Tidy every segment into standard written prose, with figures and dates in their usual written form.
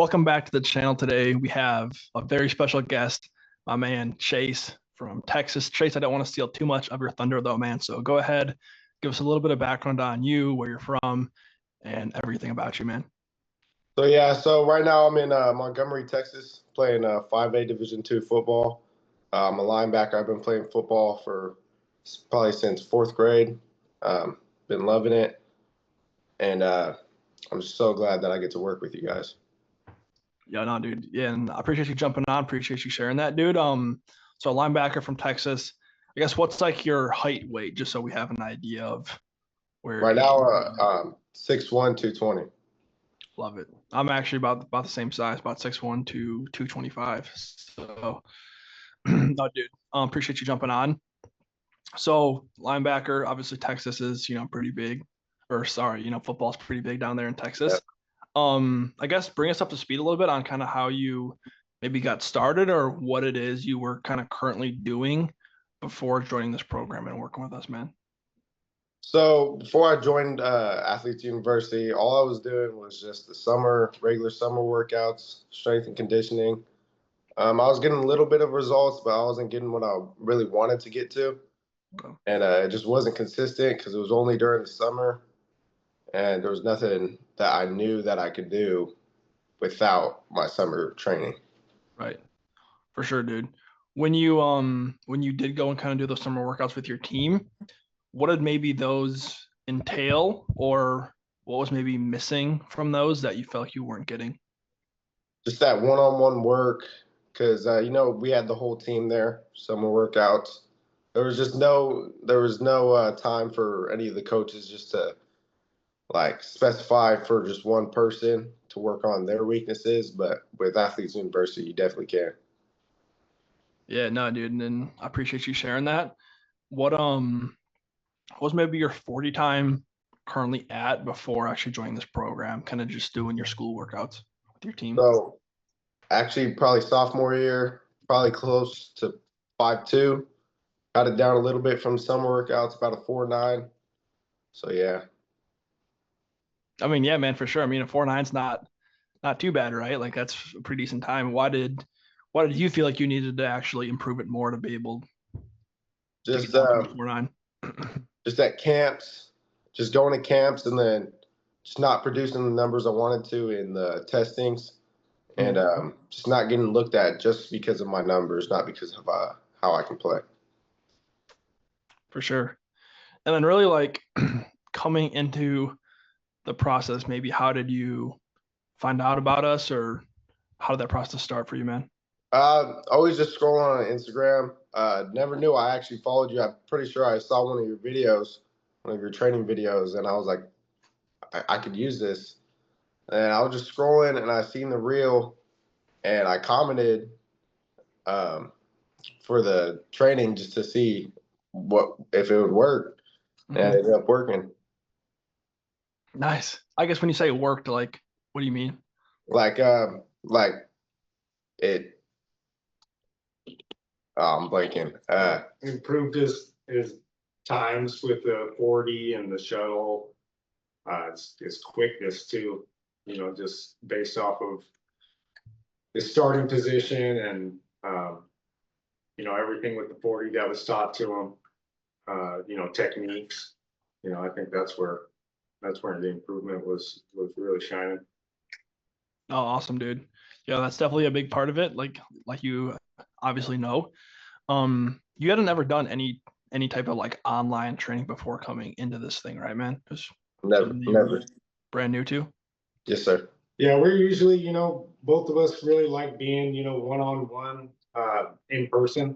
Welcome back to the channel. Today we have a very special guest, my man Chase from Texas. Chase, I don't want to steal too much of your thunder though, man. So go ahead, give us a little bit of background on you, where you're from, and everything about you, man. So right now I'm in Montgomery, Texas, playing 5A Division II football. I'm a linebacker. I've been playing football for probably since fourth grade. Been loving it, and I'm so glad that I get to work with you guys. Yeah, no, dude. Yeah, and I appreciate you jumping on. Appreciate you sharing that, dude. So a linebacker from Texas. I guess what's like your height, weight, just so we have an idea of where. Right now, 6'1", 220. Love it. I'm actually about the same size, about 6'1" to 225. So, no, dude. Appreciate you jumping on. So linebacker, obviously Texas is, pretty big, or sorry, football's pretty big down there in Texas. I guess bring us up to speed a little bit on kind of how you maybe got started or what it is you were kind of currently doing before joining this program and working with us, man. So before I joined Athletes University, all I was doing was just the regular summer workouts, strength and conditioning. I was getting a little bit of results, but I wasn't getting what I really wanted to get to. Okay. And it just wasn't consistent because it was only during the summer, and there was nothing that I knew that I could do without my summer training. Right. For sure, dude. When you did go and kind of do those summer workouts with your team, what did maybe those entail, or what was maybe missing from those that you felt like you weren't getting? Just that one-on-one work, because we had the whole team there, summer workouts. There was no time for any of the coaches just to like specify for just one person to work on their weaknesses, but with Athletes University, you definitely can. Yeah, no, dude, and then I appreciate you sharing that. What was maybe your 40 time currently at before actually joining this program, kind of just doing your school workouts with your team? So actually, probably sophomore year, probably close to 5'2". Got it down a little bit from summer workouts, about a 4'9". So yeah. I mean, yeah, man, for sure. I mean, a 4'9's not too bad, right? Like that's a pretty decent time. Why did you feel like you needed to actually improve it more to be able to get Just down to a 4'9"? just at camps, just going to camps and then just not producing the numbers I wanted to in the testings, and just not getting looked at just because of my numbers, not because of how I can play. For sure. And then really like coming into the process, maybe how did you find out about us, or how did that process start for you, man? Always just scrolling on Instagram. Never knew I actually followed you. I'm pretty sure I saw one of your videos, one of your training videos, and I was like, I could use this. And I was just scrolling, and I seen the reel, and I commented um, for the training just to see what if it would work, and it ended up working. Nice. I guess when you say it worked, like, what do you mean? Like it. I'm blanking. Improved his times with the 40 and the shuttle. His quickness too. Just based off of his starting position and everything with the 40 that was taught to him. Techniques. I think that's where the improvement was really shining. Oh, awesome, dude. Yeah, that's definitely a big part of it. Like you obviously know. You hadn't ever done any type of like online training before coming into this thing, right, man? Just Never. brand new too. Yes, sir. Yeah, we're usually, both of us really like being, one-on-one in person.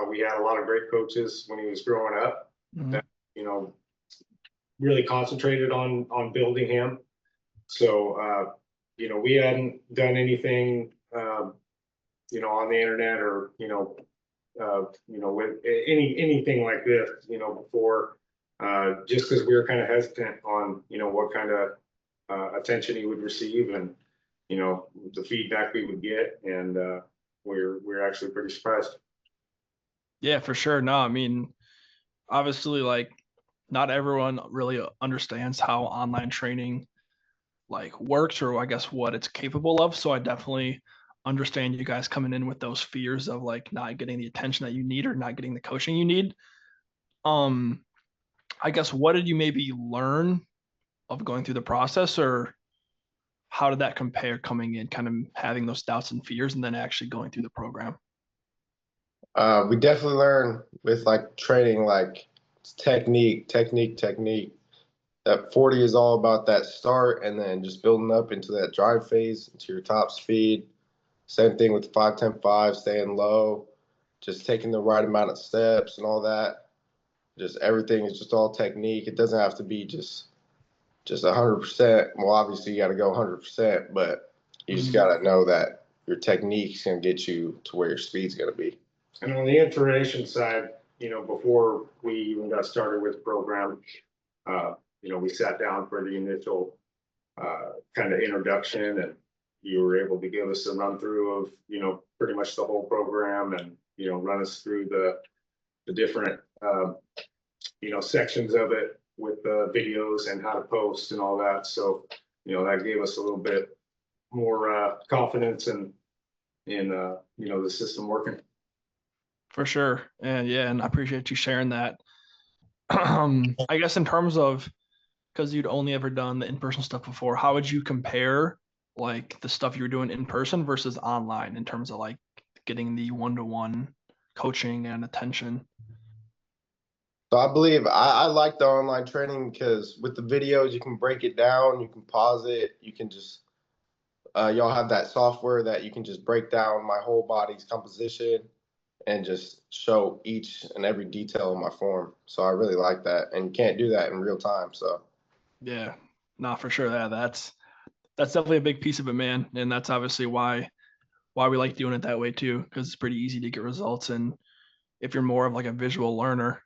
We had a lot of great coaches when he was growing up that, really concentrated on building him. So, we hadn't done anything, on the internet or, with anything like this, before, just because we were kind of hesitant on, what kind of attention he would receive and the feedback we would get, and we're actually pretty surprised. Yeah, for sure. No, I mean, obviously, like not everyone really understands how online training like works, or I guess what it's capable of. So I definitely understand you guys coming in with those fears of like not getting the attention that you need or not getting the coaching you need. Um, I guess what did you maybe learn of going through the process, or how did that compare coming in, kind of having those doubts and fears, and then actually going through the program? We definitely learn with like training, like technique. That 40 is all about that start and then just building up into that drive phase, into your top speed. Same thing with 5-10-5, staying low, just taking the right amount of steps and all that. Just everything is just all technique. It doesn't have to be just 100%. Well, obviously you got to go 100%, but you just got to know that your technique's going to get you to where your speed's going to be. And on the information side, before we even got started with the program, we sat down for the initial kind of introduction, and you were able to give us a run through of, pretty much the whole program, and, run us through the different, sections of it with the videos and how to post and all that. So, that gave us a little bit more confidence in the system working. For sure. And yeah, and I appreciate you sharing that. I guess in terms of, because you'd only ever done the in-person stuff before, how would you compare like the stuff you were doing in person versus online in terms of like getting the one-to-one coaching and attention? So I believe I like the online training because with the videos, you can break it down, you can pause it, you can just, y'all have that software that you can just break down my whole body's composition and just show each and every detail of my form. So I really like that. And you can't do that in real time. So Yeah, not for sure. That's definitely a big piece of it, man. And that's obviously why we like doing it that way too, because it's pretty easy to get results. And if you're more of like a visual learner,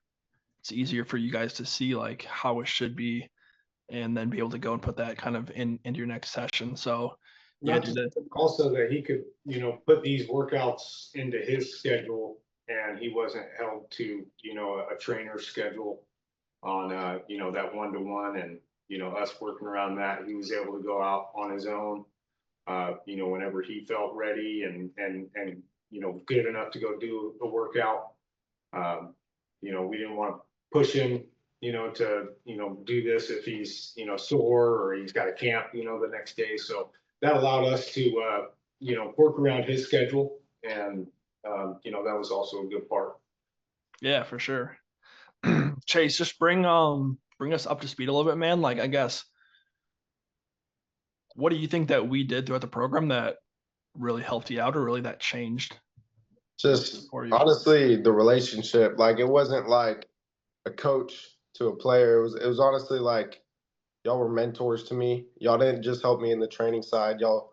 it's easier for you guys to see like how it should be, and then be able to go and put that kind of into your next session. So yeah, Not dude, just also that he could, put these workouts into his schedule, and he wasn't held to, a trainer's schedule on, that one-to-one, and, us working around that. He was able to go out on his own, whenever he felt ready and, good enough to go do a workout. We didn't want to push him, to, do this if he's, sore or he's got a camp, the next day. So that allowed us to, work around his schedule. And, that was also a good part. yeah, for sure. Chase, just bring us up to speed a little bit, man. Like, I guess, what do you think that we did throughout the program that really helped you out, or really that changed just for you? honestly, the relationship, like it wasn't like a coach to a player. It was honestly like y'all were mentors to me. Y'all didn't just help me in the training side. Y'all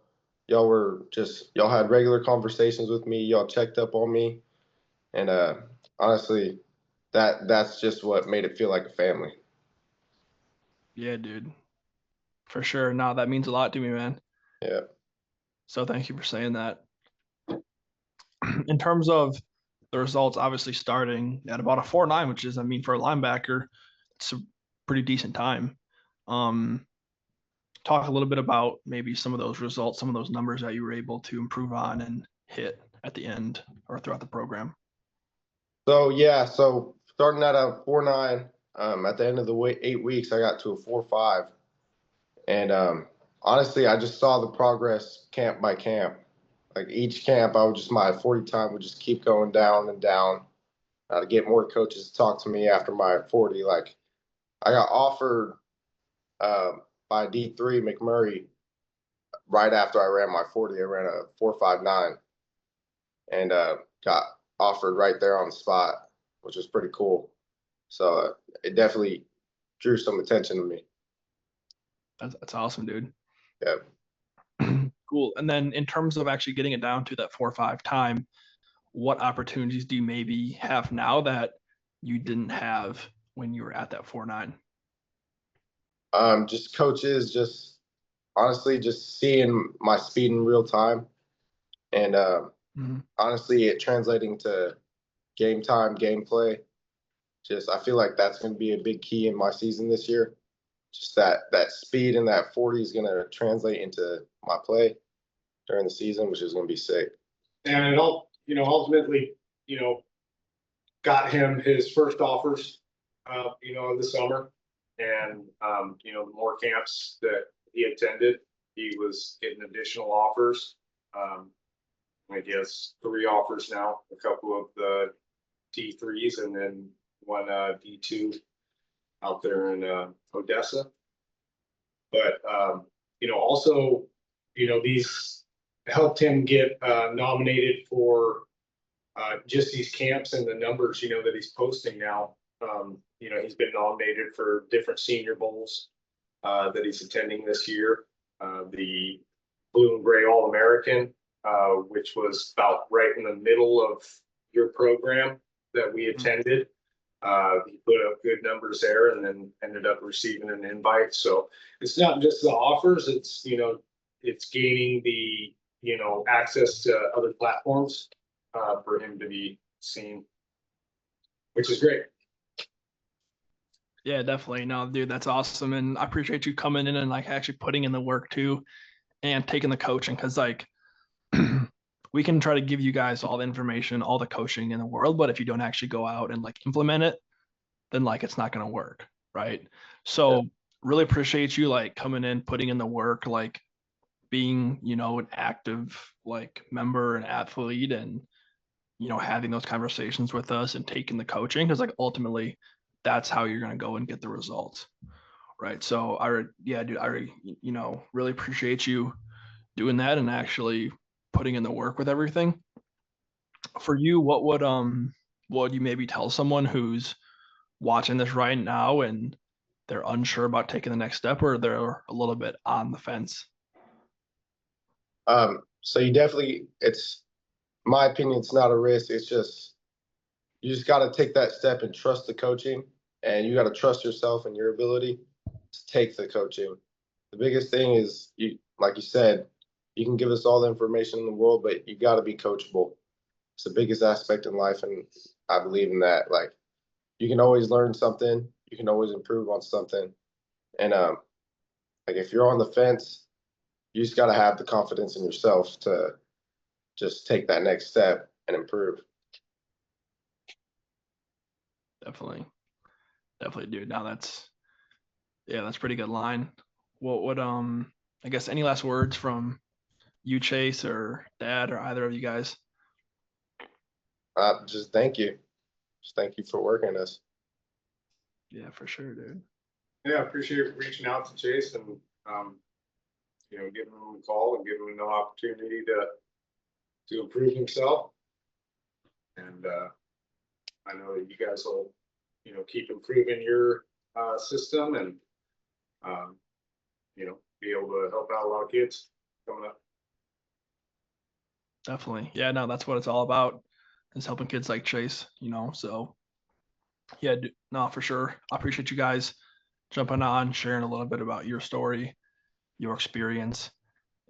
had regular conversations with me. Y'all checked up on me. And honestly, that's just what made it feel like a family. Yeah, dude, for sure. No, that means a lot to me, man. Yeah. So thank you for saying that. In terms of the results, obviously starting at about a 4.9, which is, I mean, for a linebacker, it's a pretty decent time. Talk a little bit about maybe some of those results, some of those numbers that you were able to improve on and hit at the end or throughout the program. So yeah, so starting at a 4.9, at the end of the 8 weeks, I got to a 4.5, and honestly, I just saw the progress camp by camp. Like each camp, my 40 time would just keep going down and down. To get more coaches to talk to me after my 40, like I got offered by D3 McMurray right after I ran my 40. I ran a 4.59 and got offered right there on the spot, which was pretty cool. So it definitely drew some attention to me. That's awesome, dude. Yeah. Cool. And then in terms of actually getting it down to that 4.5 time, what opportunities do you maybe have now that you didn't have when you were at that 4.9? Just coaches, just honestly, just seeing my speed in real time, and honestly, it translating to game time, gameplay. Just I feel like that's going to be a big key in my season this year. just that speed and that 40 is going to translate into my play during the season, which is going to be sick. And it all, ultimately, got him his first offers, in the summer. And, the more camps that he attended, he was getting additional offers. I guess 3 offers now, a couple of the D3s and then one D2 out there in Odessa. But, also, these helped him get nominated for just these camps and the numbers, that he's posting now. He's been nominated for different senior bowls that he's attending this year. The Blue and Gray All-American, which was about right in the middle of your program that we attended. He put up good numbers there and then ended up receiving an invite. So it's not just the offers, it's, it's gaining the, access to other platforms for him to be seen, which is great. Yeah, definitely. No, dude, that's awesome. And I appreciate you coming in and like actually putting in the work too and taking the coaching. Cause like we can try to give you guys all the information, all the coaching in the world, but if you don't actually go out and like implement it, then like it's not going to work. Right. So really appreciate you like coming in, putting in the work, like being, an active like member and athlete and, having those conversations with us and taking the coaching. Cause like ultimately that's how you're going to go and get the results. Right. So I really appreciate you doing that and actually putting in the work with everything. For you, what would you maybe tell someone who's watching this right now and they're unsure about taking the next step or they're a little bit on the fence? So you definitely, it's my opinion, it's not a risk. It's just, you just got to take that step and trust the coaching, and you got to trust yourself and your ability to take the coaching. The biggest thing is, you, like you said, you can give us all the information in the world, but you got to be coachable. It's the biggest aspect in life. And I believe in that. Like, you can always learn something. You can always improve on something. And, like if you're on the fence, you just got to have the confidence in yourself to just take that next step and improve. Definitely, dude. Now that's pretty good line. What would I guess any last words from you, Chase, or Dad, or either of you guys? Just thank you. Just thank you for working us. Yeah, for sure, dude. Yeah, I appreciate reaching out to Chase and, giving him a call and giving him an opportunity to improve himself. And I know that you guys will, keep improving your system and, be able to help out a lot of kids coming up. Definitely. Yeah, no, that's what it's all about, is helping kids like Chase, so yeah, no, for sure. I appreciate you guys jumping on, sharing a little bit about your story, your experience,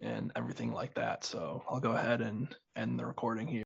and everything like that. So I'll go ahead and end the recording here.